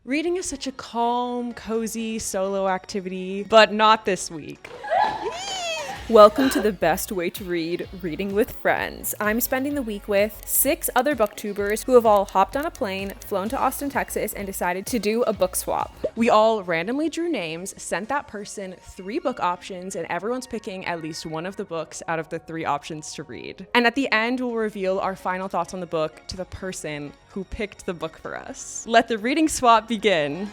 Reading is such a calm, cozy, solo activity, but not this week. Welcome to the best way to read, Reading with Friends. I'm spending the week with 6 other booktubers who have all hopped on a plane, flown to Austin, Texas, and decided to do a book swap. We all randomly drew names, sent that person 3 book options, and everyone's picking at least one of the books out of the 3 options to read. And at the end, we'll reveal our final thoughts on the book to the person who picked the book for us. Let the reading swap begin.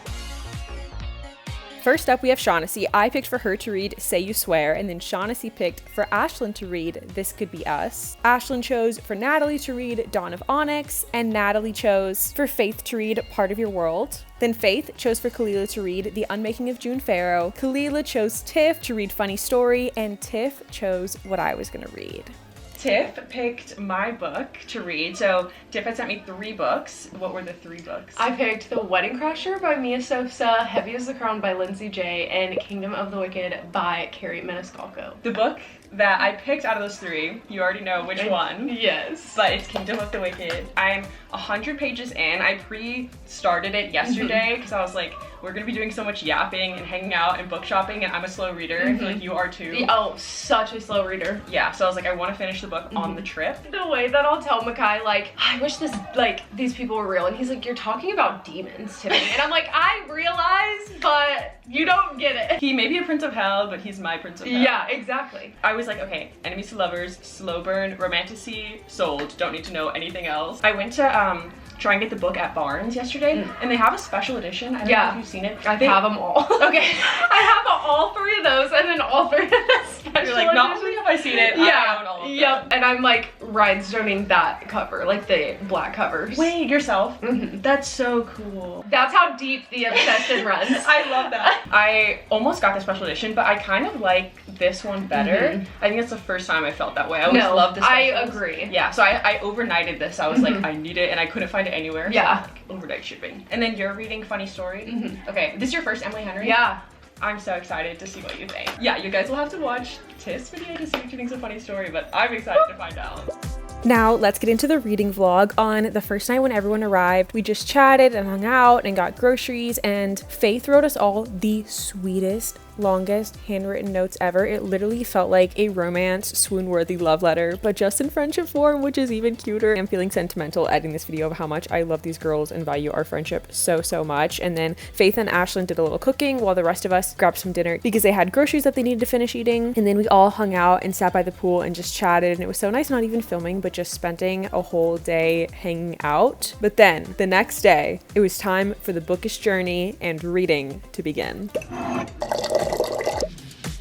First up, we have Shawnaci. I picked for her to read Say You Swear, and then Shawnaci picked for Ashlynn to read This Could Be Us. Ashlynn chose for Natalie to read Dawn of Onyx, and Natalie chose for Faith to read Part of Your World. Then Faith chose for Khalilah to read The Unmaking of June Farrow. Khalilah chose Tiff to read Funny Story, and Tiff chose what I was gonna read. Tiff picked my book to read. So Tiff had sent me 3 books. What were the 3 books? I picked The Wedding Crasher by Mia Sosa, Heavy as the Crown by Lindsay J, and Kingdom of the Wicked by Carrie Maniscalco. The book that I picked out of those 3, you already know which one. Yes. But it's Kingdom of the Wicked. I'm 100 pages in. I pre-started it yesterday because I was like, we're gonna be doing so much yapping and hanging out and book shopping, and I'm a slow reader. I feel like you are too. Oh, such a slow reader. Yeah, so I was like, I want to finish the book on the trip. The way that I'll tell Makai, like, I wish these people were real, and he's like, you're talking about demons, Tiffany. And I'm like, I realize, but you don't get it. He may be a prince of hell, but he's my prince of hell. Yeah, exactly. I was like, okay, enemies to lovers, slow burn, romantasy, sold, don't need to know anything else. I went to try and get the book at Barnes yesterday, and they have a special edition. I don't know if you've seen it. I have them all. Okay. I have all 3 of those, and then all 3 of the special You're like, not only have I seen it, I own all of them. And I'm like rhinestoning that cover, like the black covers. Wait, yourself? That's so cool. That's how deep the obsession runs. I love that. I almost got the special edition, but I kind of like this one better. I think it's the first time I felt that way. I always loved the specials. I agree. Yeah, so I overnighted this. I was like, I need it, and I couldn't find it anywhere. Yeah. So overnight shipping. And then you're reading Funny Story. Okay, this is your first Emily Henry? Yeah. I'm so excited to see what you think. Yeah, you guys will have to watch Tiff's video to see if she thinks a funny story, but I'm excited to find out. Now, let's get into the reading vlog. On the first night when everyone arrived, we just chatted and hung out and got groceries, and Faith wrote us all the sweetest, longest handwritten notes ever. It literally felt like a romance, swoon-worthy love letter, but just in friendship form, which is even cuter. I'm feeling sentimental editing this video of how much I love these girls and value our friendship so much. And then Faith and Ashlynn did a little cooking while the rest of us grabbed some dinner because they had groceries that they needed to finish eating. And then we all hung out and sat by the pool and just chatted, and it was so nice, not even filming, but just spending a whole day hanging out. But then the next day, it was time for the bookish journey and reading to begin.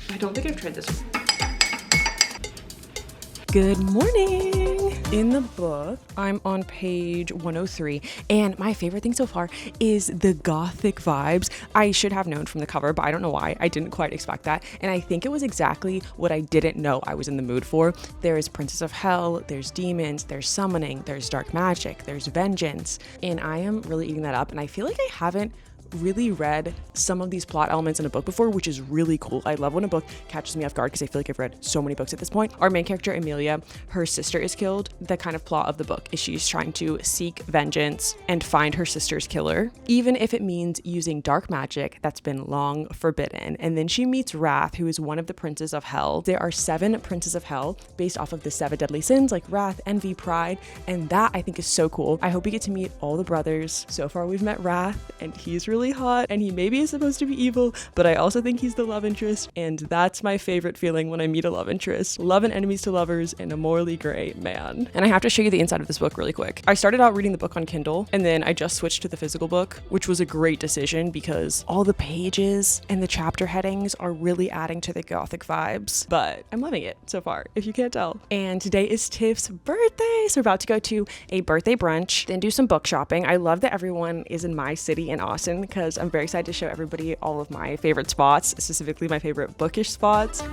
I don't think I've tried this one. Good morning! In the book, I'm on page 103, and my favorite thing so far is the gothic vibes. I should have known from the cover, but I don't know why. I didn't quite expect that, and I think it was exactly what I didn't know I was in the mood for. There is Princess of Hell, there's demons, there's summoning, there's dark magic, there's vengeance, and I am really eating that up, and I feel like I haven't really read some of these plot elements in a book before, which is really cool. I love when a book catches me off guard because I feel like I've read so many books at this point. Our main character, Amelia, her sister is killed. The kind of plot of the book is she's trying to seek vengeance and find her sister's killer, even if it means using dark magic that's been long forbidden. And then she meets Wrath, who is one of the princes of hell. There are 7 princes of hell based off of the 7 deadly sins, like wrath, envy, pride, and that I think is so cool. I hope we get to meet all the brothers. So far we've met Wrath, and he's really hot, and he maybe is supposed to be evil, but I also think he's the love interest, and that's my favorite feeling when I meet a love interest. Love and enemies to lovers and a morally gray man. And I have to show you the inside of this book really quick. I started out reading the book on Kindle, and then I just switched to the physical book, which was a great decision because all the pages and the chapter headings are really adding to the gothic vibes, but I'm loving it so far, if you can't tell. And today is Tiff's birthday, so we're about to go to a birthday brunch, then do some book shopping. I love that everyone is in my city in Austin because I'm very excited to show everybody all of my favorite spots, specifically my favorite bookish spots.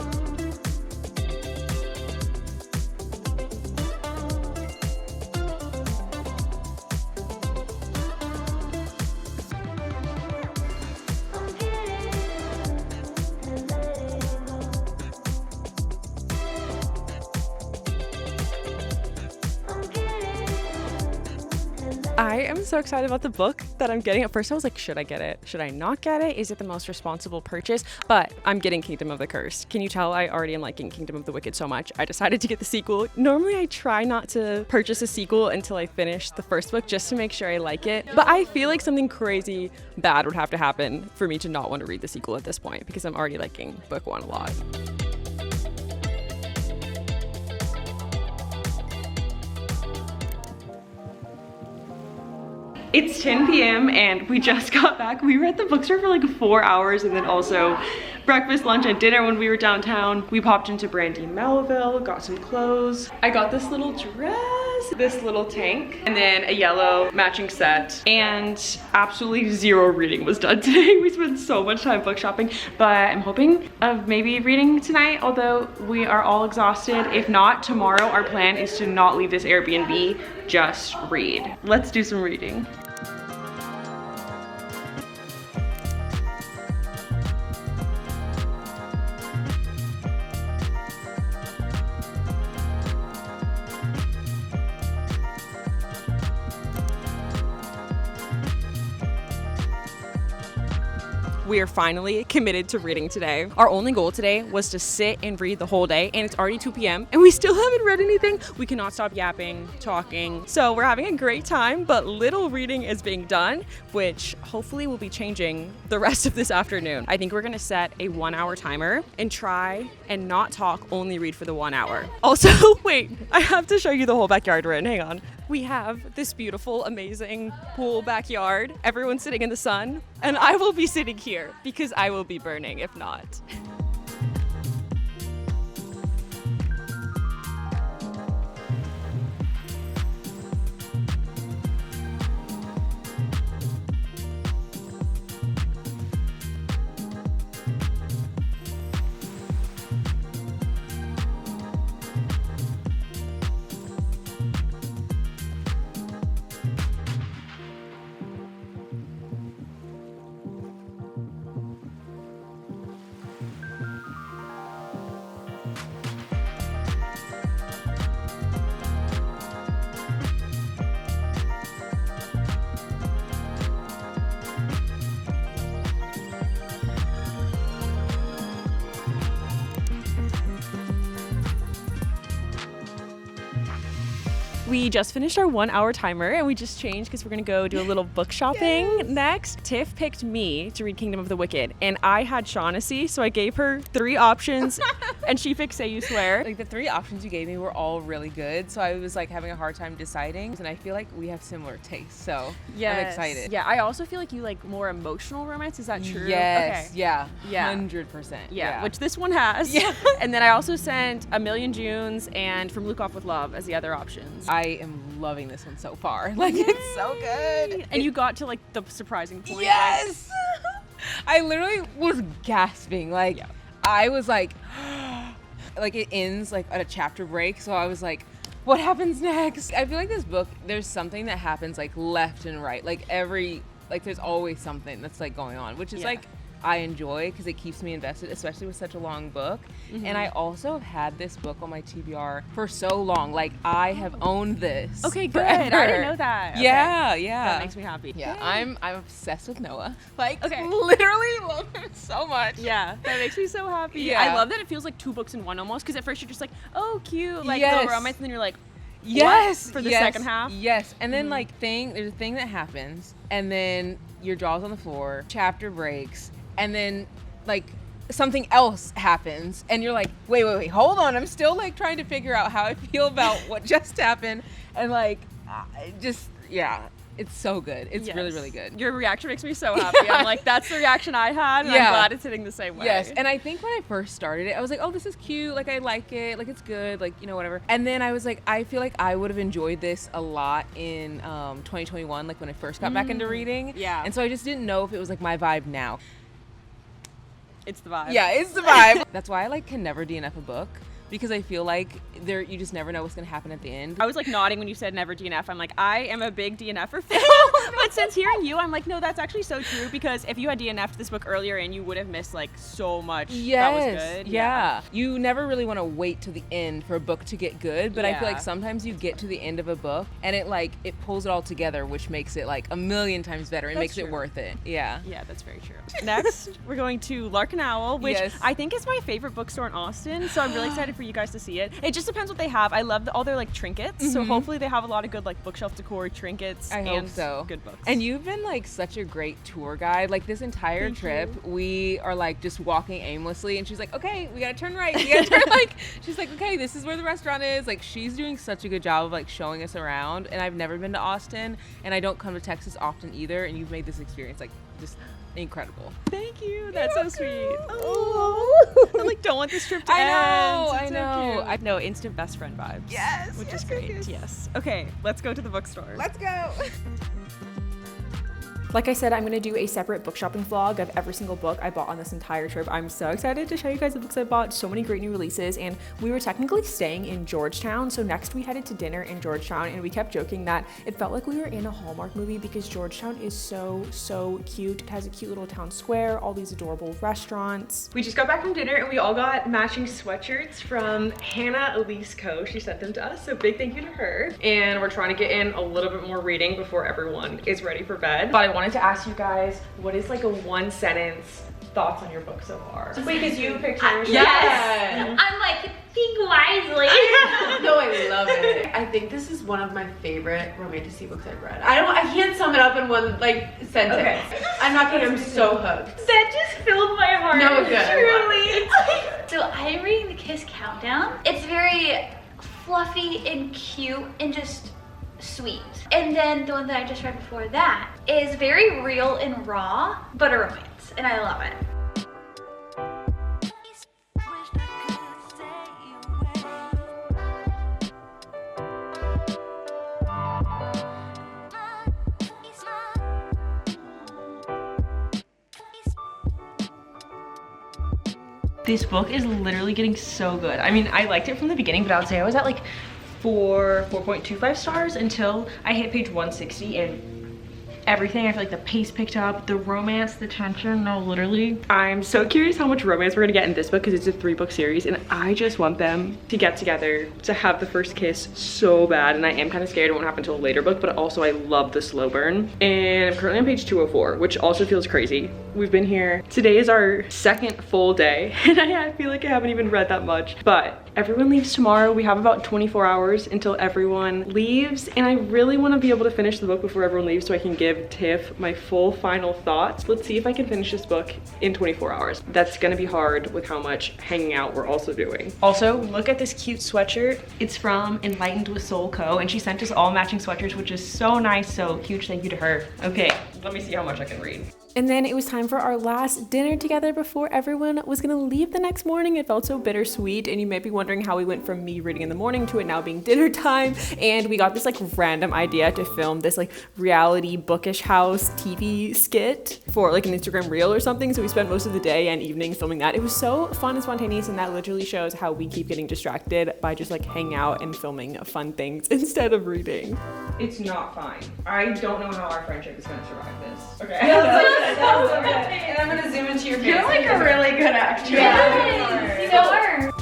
I am so excited about the book. that I'm getting. At first I was like, should I get it? Should I not get it? Is it the most responsible purchase? But I'm getting Kingdom of the Cursed. Can you tell I already am liking Kingdom of the Wicked so much? I decided to get the sequel. Normally I try not to purchase a sequel until I finish the first book just to make sure I like it. But I feel like something crazy bad would have to happen for me to not want to read the sequel at this point because I'm already liking book one a lot. It's 10 p.m. and we just got back. We were at the bookstore for like 4 hours and then also breakfast, lunch, and dinner when we were downtown. We popped into Brandy Melville, got some clothes. I got this little dress, this little tank, and then a yellow matching set. And absolutely zero reading was done today. We spent so much time book shopping, but I'm hoping of maybe reading tonight, although we are all exhausted. If not, tomorrow our plan is to not leave this Airbnb, just read. Let's do some reading. We are finally committed to reading today. Our only goal today was to sit and read the whole day, and it's already 2 p.m. and we still haven't read anything. We cannot stop yapping, talking. So we're having a great time, but little reading is being done, which hopefully will be changing the rest of this afternoon. I think we're gonna set a 1 hour timer and try and not talk, only read for the 1 hour. Also, wait, I have to show you the whole backyard we're in, hang on. We have this beautiful, amazing pool backyard. Everyone's sitting in the sun, and I will be sitting here because I will be burning if not. We just finished our 1 hour timer and we just changed because we're gonna go do a little book shopping next. Tiff picked me to read Kingdom of the Wicked and I had Shawnaci, so I gave her 3 options and she picked Say You Swear. Like the 3 options you gave me were all really good, so I was like having a hard time deciding, and I feel like we have similar tastes, so I'm excited. Yeah, I also feel like you like more emotional romance, is that true? Yes, okay. yeah, Yeah. 100%. Yeah, which this one has. Yeah. And then I also sent A Million Junes and From Luke Off with Love as the other options. I am loving this one so far. Like, it's so good. And you got to like the surprising point. Yes! I literally was gasping. Like, I was like, like it ends like at a chapter break, so I was like, what happens next? I feel like this book, there's something that happens like left and right. Like there's always something that's like going on, which is like, I enjoy because it keeps me invested, especially with such a long book. And I also have had this book on my TBR for so long. Like, I have owned this. Okay, good. forever. I didn't know that. Okay. Yeah, yeah. That makes me happy. Yeah, I'm obsessed with Noah. Like, Okay. literally love him so much. Yeah, that makes me so happy. Yeah. I love that it feels like 2 books in one almost, because at first you're just like, oh, cute, like Yes. the romance, and then you're like, Yes. what? For the yes, second half? Yes. And then there's a thing that happens, and then your jaw's on the floor, chapter breaks, and then like something else happens, and you're like, wait, hold on, I'm still like trying to figure out how I feel about what just happened, and like it's so good. It's really, really good. Your reaction makes me so happy. I'm like, that's the reaction I had, and I'm glad it's hitting the same way. Yes, and I think when I first started it, I was like, oh, this is cute, like I like it, like it's good, like, you know, whatever. And then I was like, I feel like I would have enjoyed this a lot in 2021, like when I first got back into reading. Yeah. And so I just didn't know if it was like my vibe now. It's the vibe. Yeah, it's the vibe. That's why I like can never DNF a book, because I feel like you just never know what's gonna happen at the end. I was like nodding when you said never DNF. I'm like, I am a big DNFer fan. But since hearing you, I'm like, no, that's actually so true, because if you had DNF'd this book earlier and you would have missed like so much that was good. Yeah. You never really want to wait till the end for a book to get good, but I feel like Yeah. sometimes you get to the end of a book and it pulls it all together, which makes it like a million times better. It That's makes true. it worth it. Yeah. Yeah, that's very true. Next, we're going to Larkin Owl, which Yes. I think is my favorite bookstore in Austin. So I'm really excited for you guys to see it. It just depends what they have. I love all their like trinkets. So hopefully they have a lot of good like bookshelf decor, trinkets, I and hope so. good books. And you've been like such a great tour guide. Like this entire Thank trip, we are like just walking aimlessly, and she's like, "Okay, we gotta turn right. We gotta turn like." She's like, "Okay, this is where the restaurant is." Like she's doing such a good job of like showing us around. And I've never been to Austin, and I don't come to Texas often either. And you've made this experience like just incredible. Thank you. That's so sweet. Oh. I like don't want this trip to I end. know, It's I so know. cute. No, instant best friend vibes. Yes, Which yes, is yes, great. yes. Yes. Okay, let's go to the bookstore. Let's go. Like I said, I'm gonna do a separate book shopping vlog of every single book I bought on this entire trip. I'm so excited to show you guys the books I bought. So many great new releases, and we were technically staying in Georgetown. So next we headed to dinner in Georgetown, and we kept joking that it felt like we were in a Hallmark movie because Georgetown is so cute. It has a cute little town square, all these adorable restaurants. We just got back from dinner and we all got matching sweatshirts from Hannah Elise Co. She sent them to us, so big thank you to her. And we're trying to get in a little bit more reading before everyone is ready for bed. But I wanted to ask you guys, what is like a one sentence thoughts on your book so far? Wait, because you picked yours. Yes. I'm like, think wisely. No, I love it. I think this is one of my favorite romantic books I've read. I can't sum it up in one like sentence. Okay. I'm not kidding, I'm so hooked. That just filled my heart. No, good. Truly. So I'm reading The Kiss Countdown. It's very fluffy and cute and just sweet. And then the one that I just read before that is very real and raw, but a romance, and I love it. This book is literally getting so good. I mean, I liked it from the beginning, but I would say I was at like 4.25 stars until I hit page 160, and everything, I feel like the pace picked up, the romance, the tension, no, literally. I'm so curious how much romance we're gonna get in this book because it's a 3-book series, and I just want them to get together, to have the first kiss so bad, and I am kind of scared it won't happen until a later book, but also I love the slow burn. And I'm currently on page 204, which also feels crazy. We've been here. Today is our second full day, and I feel like I haven't even read that much, but everyone leaves tomorrow. We have about 24 hours until everyone leaves, and I really want to be able to finish the book before everyone leaves so I can give Tiff my full final thoughts. Let's see if I can finish this book in 24 hours. That's gonna be hard with how much hanging out we're also doing. Also, look at this cute sweatshirt. It's from Enlightened with Soul Co. and she sent us all matching sweatshirts, which is so nice, so huge thank you to her. Okay, let me see how much I can read. And then it was time for our last dinner together before everyone was gonna leave the next morning. It felt so bittersweet, and you might be wondering how we went from me reading in the morning to it now being dinner time. And we got this like random idea to film this like reality bookish house TV skit for like an Instagram reel or something. So we spent most of the day and evening filming that. It was so fun and spontaneous, and that literally shows how we keep getting distracted by just like hanging out and filming fun things instead of reading. It's not fine. I don't know how our friendship is gonna survive this. Okay. And I'm gonna zoom into your face. You're like a really good actress. Yes, you are.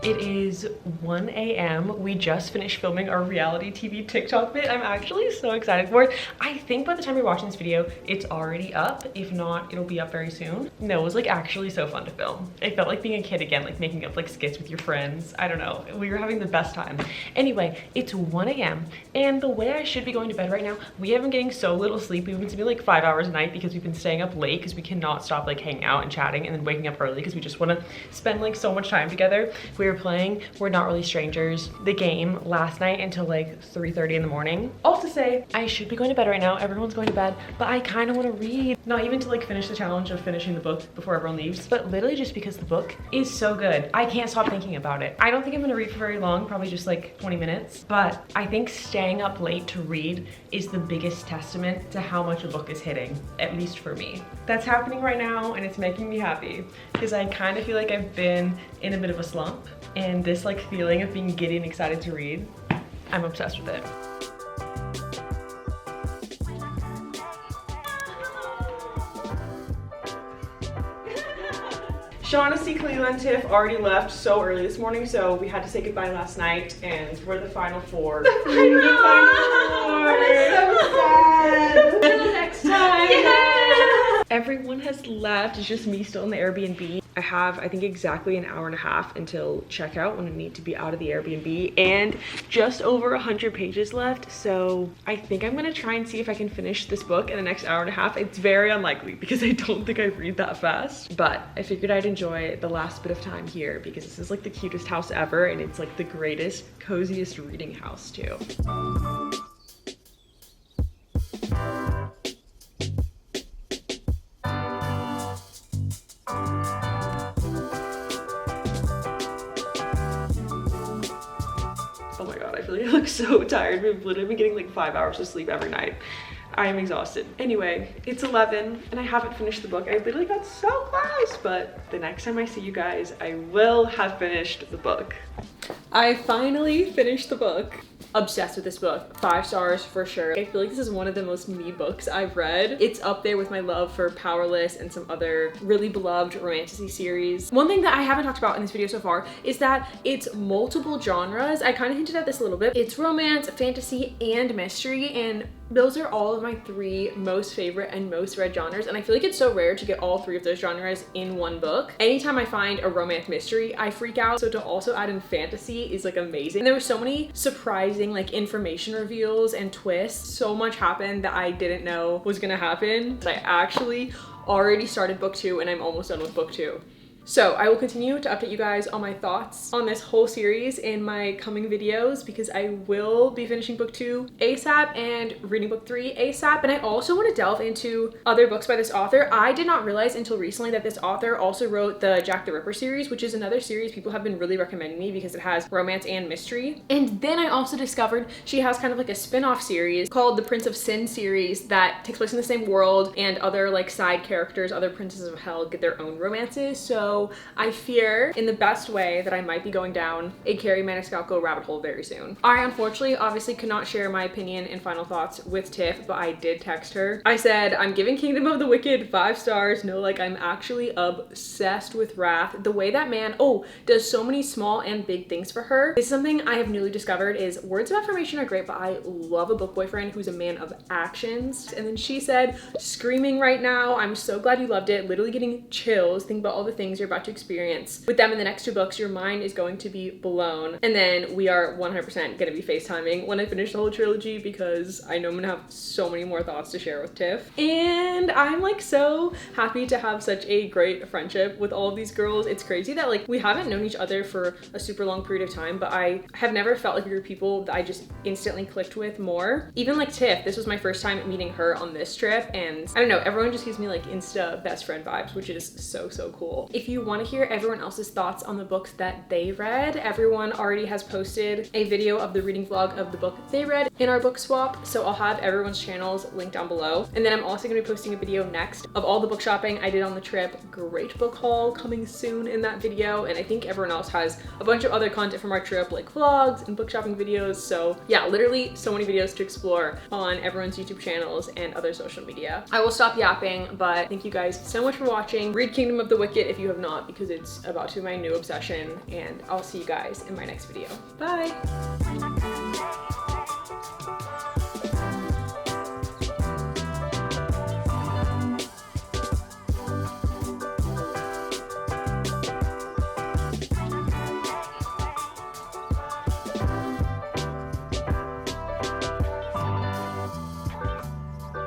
It is 1 a.m. We just finished filming our reality TV TikTok bit. I'm actually so excited for it. I think by the time you're watching this video, it's already up. If not, it'll be up very soon. No, it was like actually so fun to film. It felt like being a kid again, like making up like skits with your friends. I don't know, we were having the best time. Anyway, it's 1 a.m. and the way I should be going to bed right now, we have been getting so little sleep. We've been sleeping like 5 hours a night because we've been staying up late because we cannot stop like hanging out and chatting, and then waking up early because we just want to spend like so much time together. We were playing We're Not Really Strangers, the game, last night until like 3:30 in the morning. All to say, I should be going to bed right now. Everyone's going to bed, but I kind of want to read. Not even to like finish the challenge of finishing the book before everyone leaves, but literally just because the book is so good. I can't stop thinking about it. I don't think I'm gonna read for very long, probably just like 20 minutes, but I think staying up late to read is the biggest testament to how much a book is hitting, at least for me. That's happening right now, and it's making me happy because I kind of feel like I've been in a bit of a slump, and this like feeling of being giddy and excited to read I'm obsessed with it. Shawnaci, Khalilah, and Tiff already left so early this morning, so we had to say goodbye last night, and we're the final four. The final four! It's so sad! Until next time! Yeah. Everyone has left, it's just me still in the Airbnb. I have, I think, exactly an hour and a half until checkout when I need to be out of the Airbnb, and just over 100 pages left, so I think I'm gonna try and see if I can finish this book in the next hour and a half. It's very unlikely because I don't think I read that fast, but I figured I'd enjoy the last bit of time here because this is like the cutest house ever, and it's like the greatest, coziest reading house too. Oh my god, I feel like I look so tired. We've literally been getting like 5 hours of sleep every night. I am exhausted. Anyway, it's 11 and I haven't finished the book. I literally got so close, but the next time I see you guys, I will have finished the book. I finally finished the book. Obsessed with this book. 5 stars for sure. I feel like this is one of the most me books I've read. It's up there with my love for Powerless and some other really beloved romantasy series. One thing that I haven't talked about in this video so far is that it's multiple genres. I kind of hinted at this a little bit. It's romance, fantasy, and mystery, and those are all of my 3 most favorite and most read genres, and I feel like it's so rare to get all 3 of those genres in one book. Anytime I find a romance mystery, I freak out, so to also add in fantasy is like amazing. And there were so many surprising like information reveals and twists. So much happened that I didn't know was gonna happen. I actually already started book 2 and I'm almost done with book 2. So I will continue to update you guys on my thoughts on this whole series in my coming videos because I will be finishing book 2 ASAP and reading book 3 ASAP. And I also want to delve into other books by this author. I did not realize until recently that this author also wrote the Jack the Ripper series, which is another series people have been really recommending me because it has romance and mystery. And then I also discovered she has kind of like a spin-off series called the Prince of Sin series that takes place in the same world, and other like side characters, other princes of hell, get their own romances. So I fear in the best way that I might be going down a Carrie Maniscalco rabbit hole very soon. I unfortunately obviously could not share my opinion and final thoughts with Tiff, but I did text her. I said, I'm giving Kingdom of the Wicked 5 stars. No, like I'm actually obsessed with Wrath. The way that man, does so many small and big things for her. This is something I have newly discovered is words of affirmation are great, but I love a book boyfriend who's a man of actions. And then she said, screaming right now. I'm so glad you loved it. Literally getting chills. Think about all the things you're about to experience with them in the next 2 books. Your mind is going to be blown. And then we are 100% gonna be FaceTiming when I finish the whole trilogy because I know I'm gonna have so many more thoughts to share with Tiff. And I'm like so happy to have such a great friendship with all of these girls. It's crazy that like we haven't known each other for a super long period of time, but I have never felt like we were people that I just instantly clicked with more. Even like Tiff, this was my first time meeting her on this trip, and I don't know, everyone just gives me like Insta best friend vibes, which is so cool. If you want to hear everyone else's thoughts on the books that they read, everyone already has posted a video of the reading vlog of the book they read in our book swap, so I'll have everyone's channels linked down below. And then I'm also going to be posting a video next of all the book shopping I did on the trip. Great book haul coming soon in that video, and I think everyone else has a bunch of other content from our trip like vlogs and book shopping videos. So yeah, literally so many videos to explore on everyone's YouTube channels and other social media. I will stop yapping, but thank you guys so much for watching. Read Kingdom of the Wicked if you have not, because it's about to be my new obsession, and I'll see you guys in my next video. Bye!